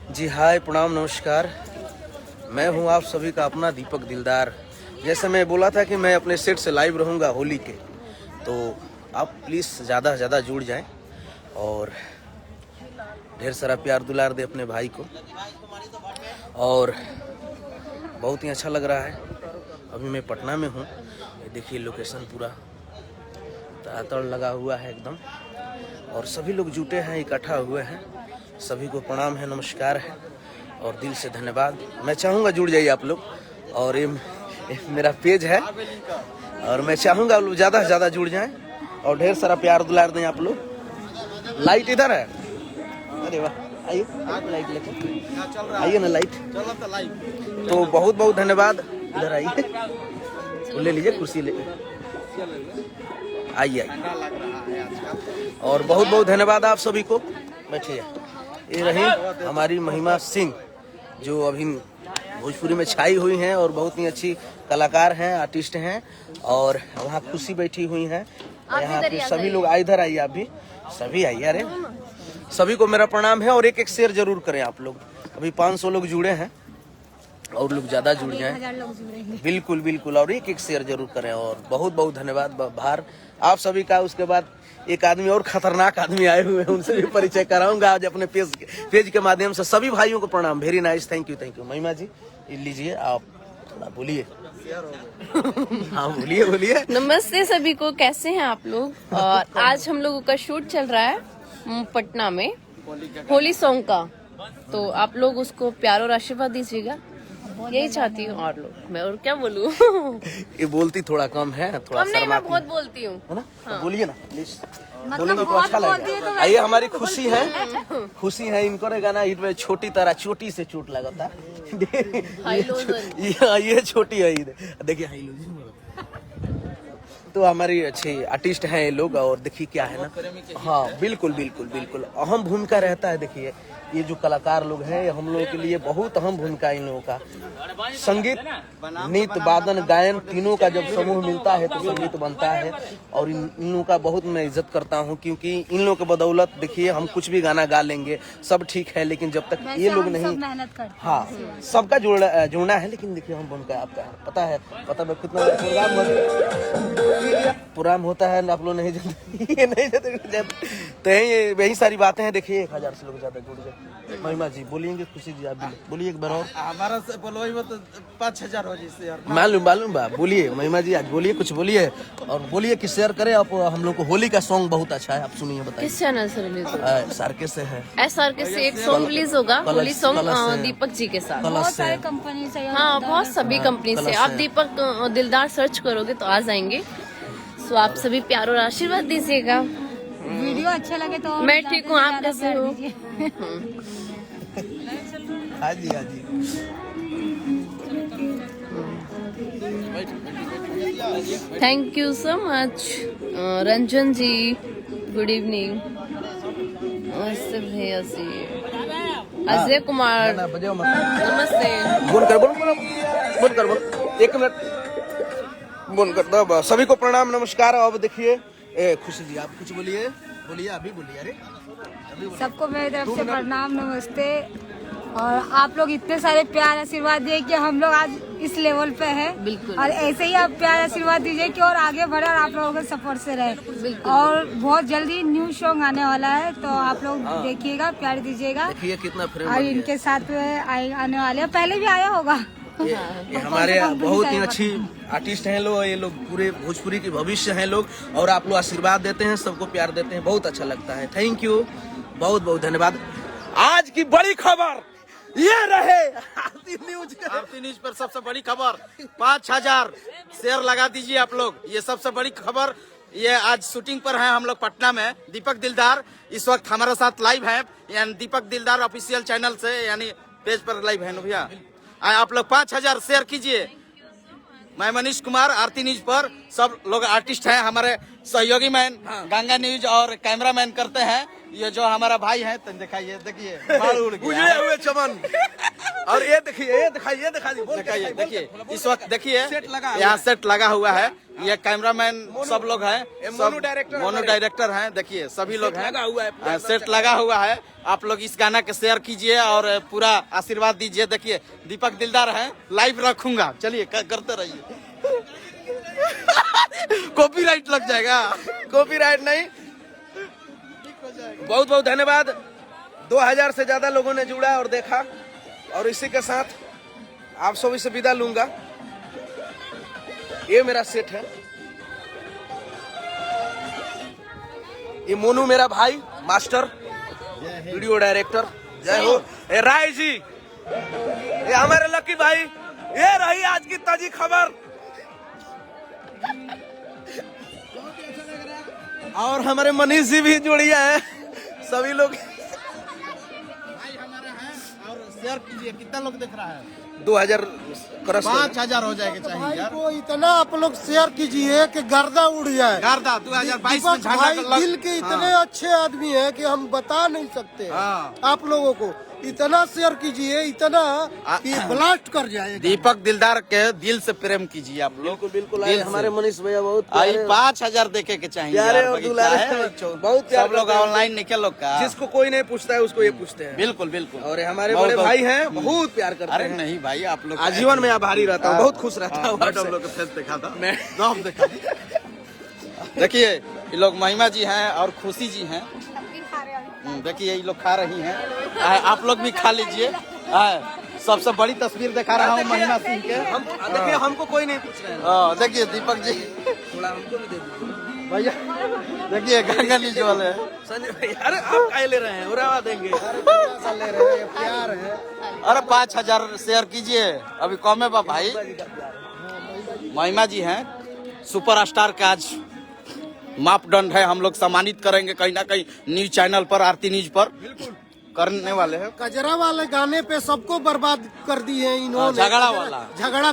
जी हाय, प्रणाम, नमस्कार। मैं हूं आप सभी का अपना दीपक दिलदार। जैसे मैं बोला था कि मैं अपने सेट से लाइव रहूंगा होली के, तो आप प्लीज़ ज़्यादा से ज़्यादा जुड़ जाएं और ढेर सारा प्यार दुलार दे अपने भाई को। और बहुत ही अच्छा लग रहा है। अभी मैं पटना में हूं। ये देखिए लोकेशन पूरा तड़ातड़ लगा हुआ है एकदम, और सभी लोग जुटे हैं, इकट्ठा हुए हैं। सभी को प्रणाम है, नमस्कार है और दिल से धन्यवाद। मैं चाहूँगा जुड़ जाइए आप लोग, और ये मेरा पेज है और मैं चाहूँगा आप लोग ज़्यादा से ज़्यादा जुड़ जाएं और ढेर सारा प्यार दुलार दें आप लोग। लाइट इधर है, अरे वाह, आइए लाइट लेकर आइए ना, लाइट तो बहुत बहुत धन्यवाद। इधर आइए, ले लीजिए कुर्सी, ले आइए। और बहुत बहुत धन्यवाद आप सभी को। बैठिए। ये रही हमारी महिमा सिंह, जो अभी भोजपुरी में छाई हुई हैं और बहुत ही अच्छी कलाकार हैं, आर्टिस्ट हैं। और वहाँ खुशी बैठी हुई हैं। यहाँ पे सभी लोग इधर आइए, आप भी सभी आइए। अरे सभी को मेरा प्रणाम है और एक एक शेयर जरूर करें आप लोग। अभी 500 लोग जुड़े हैं और लोग ज़्यादा जुड़ जाएं। बिल्कुल बिल्कुल, और एक एक शेयर जरूर करें। और बहुत बहुत धन्यवाद भार आप सभी का। उसके बाद एक आदमी और खतरनाक आदमी आए हुए हैं, उनसे भी परिचय कराऊंगा आज अपने पेज के माध्यम से। सभी भाइयों को प्रणाम, वेरी नाइस, थैंक यू। महिमा जी लीजिए, आप थोड़ा बोलिए। हाँ बोलिए। नमस्ते सभी को, कैसे हैं आप लोग। और आज हम लोगों का शूट चल रहा है पटना में होली सॉन्ग का, तो आप लोग उसको प्यार और आशीर्वाद दीजिएगा, यही चाहती हूँ। और लोग मैं और क्या बोलूँ। ये बोलती थोड़ा कम है, थोड़ा कम नहीं, मैं बहुत बोलती हूँ, है ना। हाँ। बोलिए ना प्लीज, बोलेंगे तो अच्छा लगेगा। आइए, हमारी खुशी है इनको रे गाना हिट में छोटी तरह चोटी से चोट लगा था। ये छोटी है, देखिए तो हमारी अच्छी आर्टिस्ट हैं ये लोग। और देखिए क्या है ना, हाँ बिल्कुल अहम भूमिका रहता है। देखिए ये जो कलाकार लोग हैं, हम लोगों के लिए बहुत अहम भूमिका है इन लोगों का। संगीत, नृत्य, वादन, गायन तीनों का जब समूह मिलता है तो संगीत बनता है। और इन लोगों का बहुत मैं इज्जत करता हूं, क्योंकि इन लोगों के बदौलत देखिए हम कुछ भी गाना गा लेंगे, सब ठीक है, लेकिन जब तक ये लोग नहीं, हाँ सबका जुड़ना है। लेकिन देखिए हम भूमिका, आपका पता है कितना प्रोग्राम होता है, आप लोग नहीं जाते। तो यही सारी बातें हैं। देखिए 1000 से लोग ज्यादा जुड़ गए। महिमा जी बोलिएंगे, खुशी जी आप बोलिए एक बार और। हमारा से बोलो तो 5000 हो जैसे यार। मालूम बा, बोलिए महिमा जी, आज बोलिए, कुछ बोलिए और बोलिए कि शेयर करें आप। हम लोग को होली का सॉन्ग बहुत अच्छा है, आप सुनिए, बताइए। किस चैनल से रिलीज होगा? SRK से है। SRK से एक सॉन्ग रिलीज होगा, होली सॉन्ग दीपक जी के साथ। बहुत सारे कंपनी से, हाँ बहुत सभी कंपनी से। आप दीपक दिलदार सर्च करोगे तो आ जाएंगे। सो आप सभी प्यार और आशीर्वाद दीजिएगा। वीडियो अच्छा लगे तो। मैं ठीक हूँ, आप कैसे हो? हाँ जी thank you so much Ranjan ji, good evening. नमस्ते भैया जी, अजय कुमार नमस्ते। बोल कर एक मिनट बोल कर दो। सभी को प्रणाम, नमस्कार। अब देखिए खुशी जी आप कुछ बोलिए, अभी बोलिए। अरे सबको मेरी तरफ से प्रणाम, नमस्ते। और आप लोग इतने सारे प्यार आशीर्वाद दिए कि हम लोग आज इस लेवल पे हैं। बिल्कुल। और ऐसे ही आप प्यार आशीर्वाद दीजिए कि और आगे बढ़े और आप लोगों के सपोर्ट से रहे। और बहुत जल्दी न्यू सॉन्ग आने वाला है, तो आप लोग देखिएगा, प्यार दीजिएगा। देखिए कितना फ्रेम और इनके साथ आने वाले हैं, पहले भी आया होगा। ये हमारे बहुत ही अच्छी आर्टिस्ट हैं लोग। ये लोग पूरे भोजपुरी के भविष्य हैं लोग, और आप लोग आशीर्वाद देते हैं, सबको प्यार देते हैं, बहुत अच्छा लगता है। थैंक यू, बहुत बहुत धन्यवाद। आज की बड़ी खबर ये रहे, आरती न्यूज पर सबसे बड़ी खबर 5000 शेयर लगा दीजिए आप लोग। ये सबसे बड़ी खबर, ये आज शूटिंग पर है हम लोग पटना में। दीपक दिलदार इस वक्त हमारे साथ लाइव है, यानी दीपक दिलदार ऑफिशियल चैनल से, यानी पेज पर लाइव है ना भैया। आप लोग 5000 शेयर कीजिए। मैं मनीष कुमार, आरती न्यूज पर सब लोग आर्टिस्ट हैं, हमारे सहयोगी मैन गंगा न्यूज और कैमरामैन करते हैं। ये जो हमारा भाई है, तो दिखाइए, देखिए बाल उड़ गया उजड़े हुए चमन। और ये देखिए, ये दिखाइए, देखिए, देखिए इस वक्त देखिए यहाँ सेट लगा हुआ है। ये कैमरामैन सब लोग हैं, मोनो डायरेक्टर हैं। देखिए सभी लोग हैं, सेट लगा हुआ है। आप लोग इस गाना के शेयर कीजिए और पूरा आशीर्वाद दीजिए। देखिए दीपक दिलदार हैं, लाइव रखूंगा, चलिए करते रहिए। कॉपीराइट लग जाएगा। कॉपीराइट नहीं। बहुत बहुत धन्यवाद। 2000 से ज्यादा लोगों ने जुड़ा और देखा, और इसी के साथ आप सभी से विदा लूंगा। ये मेरा सेट है, ये मोनू मेरा भाई मास्टर वीडियो डायरेक्टर। जय हो। ए राय जी, ये हमारे लकी भाई। ये रही आज की ताजी खबर। और हमारे मनीष जी भी जुड़िए हैं, सभी लोग। भाई हमारे हैं, और शेयर कीजिए। कितना लोग देख रहा है? 2000 क्रॉस 5000 हो जाएगा चाहिए यार। को इतना आप लोग शेयर कीजिए कि गर्दा उड़ जाए। गर्दा 2022 में दीपक भाई झगड़ा दिल के इतने अच्छे आदमी हैं कि हम बता नहीं सकते। हाँ। आप लोगों को इतना शेयर कीजिए, इतना कि ब्लास्ट कर जाए। दीपक दिलदार के दिल से प्रेम कीजिए आप लोग। बिल्कुल दिल हमारे से। मनीष भैया बहुत आई प्यारे, 5000 देखे के चाहिए प्यारे यार, और बगीचा दुलारे है। हैं। बहुत प्यार सब लोग करते हैं। ऑनलाइन निकल लोग का। जिसको कोई नहीं पूछता है उसको ये पूछते हैं। बिल्कुल बिल्कुल। और ये हमारे बहुत बड़े बहुत- भाई हैं, बहुत प्यार करते अरे हैं। नहीं भाई, आप लोग आजीवन में आभारी रहता हूँ, बहुत खुश रहता हूँ मैडम आपसे। लोग का फेस देखा था, मैं- नाम देखा। देखिए ये लोग महिमा जी हैं और खुशी जी हैं। देखिए ये लोग खा रही हैं। आप लोग भी खा लीजिए। सबसे बड़ी तस्वीर दिखा रहा हूँ महिमा सिंह के। हम देखिए, हमको कोई नहीं पूछ रहे हैं। देखिए दीपक जी, थोड़ा हमको भी दे दीजिए भैया देखिए गंगा न्यूज वाले हैं। संजय भैया। अरे आप काय ले रहे हैं, उड़ावा देंगे। प्यार है। अरे 5000 शेयर कीजिए, अभी कम है भाई। महिमा जी हैं, सुपरस्टार का आज मापदंड है। हम लोग सम्मानित करेंगे कहीं ना कहीं न्यूज चैनल पर, आरती न्यूज पर करने वाले हैं। कजरा वाले गाने पे सबको बर्बाद कर दिए इन्होंने। झगड़ा वाला। झगड़ा